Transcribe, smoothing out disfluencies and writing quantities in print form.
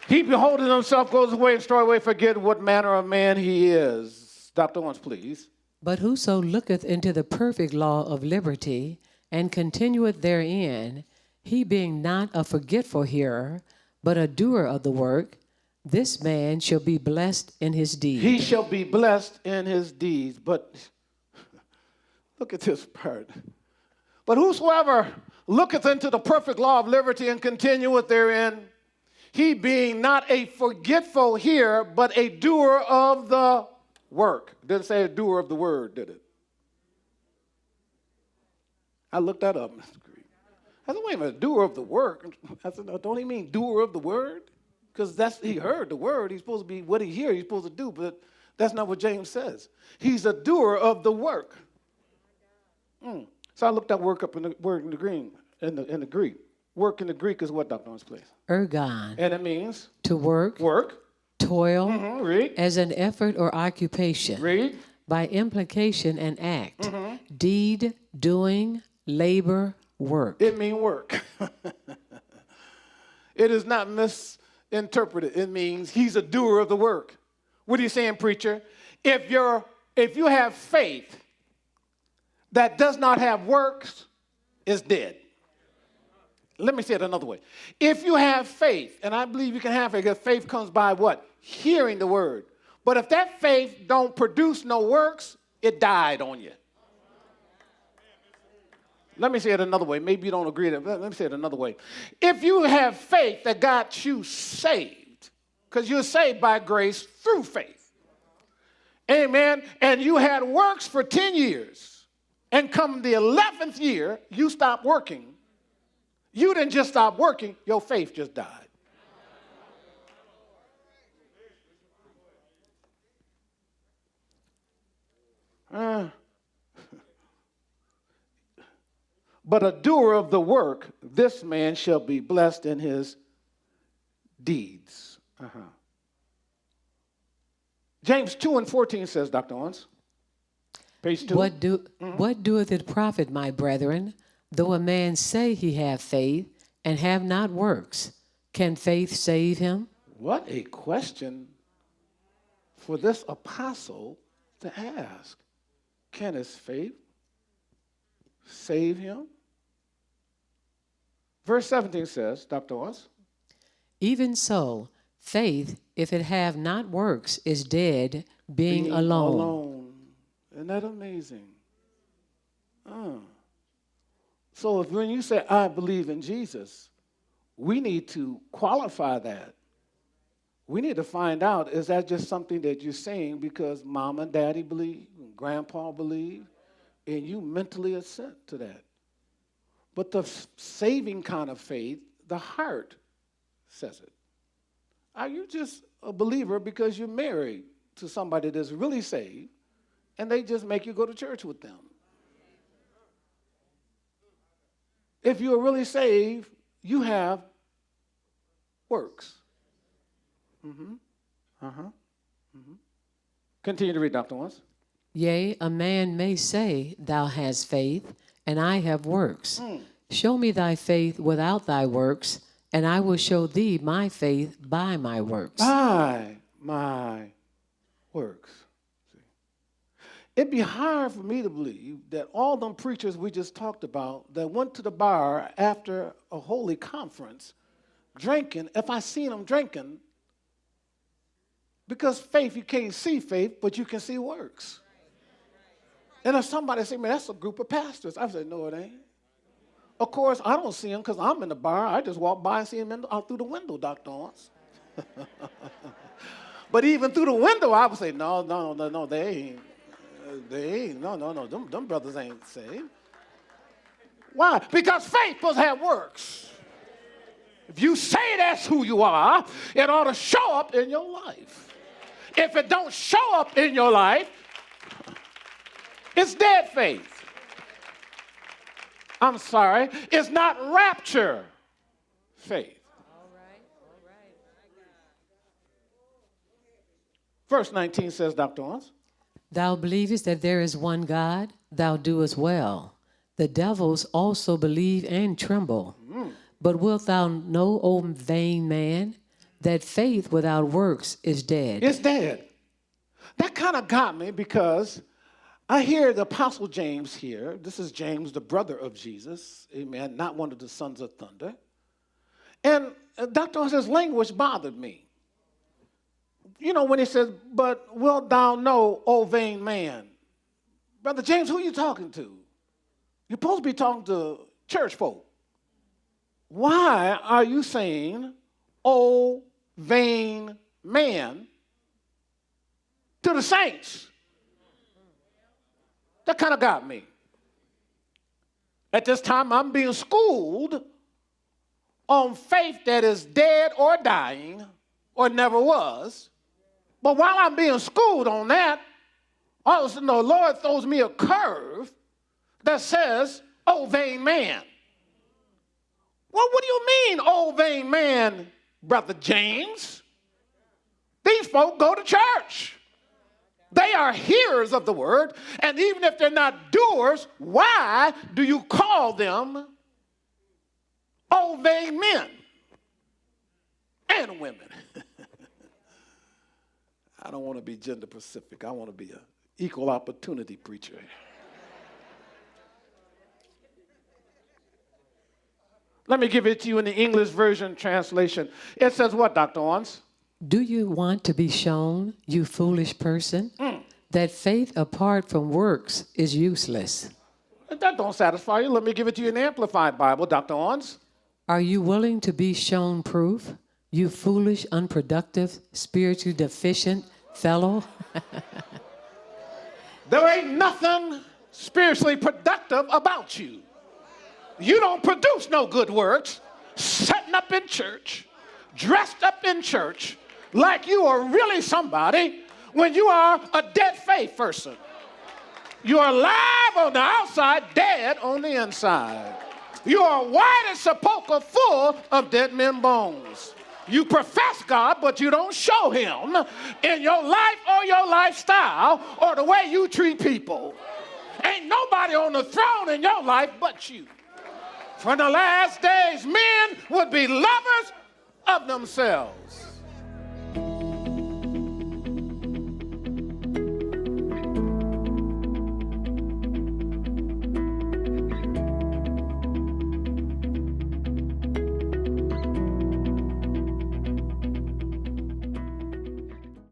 He beholding himself goes away and straightway forget what manner of man he is. Dr. Owens, please. But whoso looketh into the perfect law of liberty, and continueth therein, he being not a forgetful hearer, but a doer of the work, this man shall be blessed in his deed. He shall be blessed in his deeds. But look at this part. But whosoever looketh into the perfect law of liberty and continueth therein, he being not a forgetful hearer, but a doer of the work. Didn't say a doer of the word, did it? I looked that up, Mr. Green. I said, wait a minute, doer of the work. I said, no, don't he mean doer of the word? Because he heard the word. He's supposed to be what he hears, he's supposed to do, but that's not what James says. He's a doer of the work. So I looked that work up in the word in the Greek. In the Greek. Work in the Greek is what, Dr. Owens, please? Ergon. And it means? To work. Work. Toil. Read. As an effort or occupation. Read. By implication, an act. Deed, doing, labor, work. It means work. It is not misinterpreted. It means he's a doer of the work. What are you saying, preacher? If you have faith that does not have works, it's dead. Let me say it another way. If you have faith, and I believe you can have faith, because faith comes by what? Hearing the word. But if that faith don't produce no works, it died on you. Let me say it another way. Maybe you don't agree with that. Let me say it another way. If you have faith that got you saved, because you're saved by grace through faith, amen, and you had works for 10 years, and come the 11th year, you stopped working. You didn't just stop working, your faith just died. But a doer of the work, this man shall be blessed in his deeds. James 2:14 says, Dr. Owens, page 2. What doeth it profit, my brethren, though a man say he have faith and have not works? Can faith save him? What a question for this apostle to ask. Can his faith save him? Verse 17 says, Dr. Owens, even so, faith, if it have not works, is dead, being alone. Isn't that amazing? So when you say, I believe in Jesus, we need to qualify that. We need to find out, is that just something that you're saying because mom and daddy believe, and grandpa believe, and you mentally assent to that? But the saving kind of faith, the heart says it. Are you just a believer because you're married to somebody that's really saved, and they just make you go to church with them? If you're really saved, you have works. Continue to read, Dr. Owens. Yea, a man may say, thou hast faith, and I have works. Show me thy faith without thy works, and I will show thee my faith by my works. By my works. See. It'd be hard for me to believe that all them preachers we just talked about that went to the bar after a holy conference drinking, if I seen them drinking, because faith, you can't see faith, but you can see works. And if somebody say, man, that's a group of pastors, I say, no, it ain't. Of course, I don't see them because I'm in the bar. I just walk by and see them out through the window, Dr. Owens. But even through the window, I would say, no, they ain't. No, them brothers ain't saved. Why? Because faith must have works. If you say that's who you are, it ought to show up in your life. If it don't show up in your life, it's dead faith. I'm sorry, it's not rapture faith. All right. Verse 19 says, Dr. Owens, Thou believest that there is one God, thou doest well. The devils also believe and tremble. But wilt thou know, O vain man, that faith without works is dead. It's dead. That kind of got me because I hear the Apostle James here. This is James, the brother of Jesus, amen, not one of the sons of thunder. And Dr. Owens' language bothered me. You know, when he says, but wilt thou know, O vain man? Brother James, who are you talking to? You're supposed to be talking to church folk. Why are you saying, O vain man, to the saints? That kind of got me. At this time, I'm being schooled on faith that is dead or dying or never was. But while I'm being schooled on that, all of a sudden the Lord throws me a curve that says, "Oh, vain man." Well, what do you mean, "Oh, vain man," Brother James? These folk go to church. They are hearers of the word, and even if they're not doers, why do you call them "oh, vain men" and women? I don't want to be gender specific. I want to be an equal opportunity preacher. Let me give it to you in the English version translation. It says what, Dr. Owens? Do you want to be shown, you foolish person, that faith apart from works is useless? That don't satisfy you. Let me give it to you in the Amplified Bible, Dr. Owens. Are you willing to be shown proof, you foolish, unproductive, spiritually deficient fellow? There ain't nothing spiritually productive about you. You don't produce no good works, setting up in church, dressed up in church, like you are really somebody when you are a dead faith person. You are alive on the outside, dead on the inside. You are white as sepulchre, full of dead men bones. You profess God, but you don't show him in your life or your lifestyle or the way you treat people. Ain't nobody on the throne in your life but you. For in the last days, men would be lovers of themselves.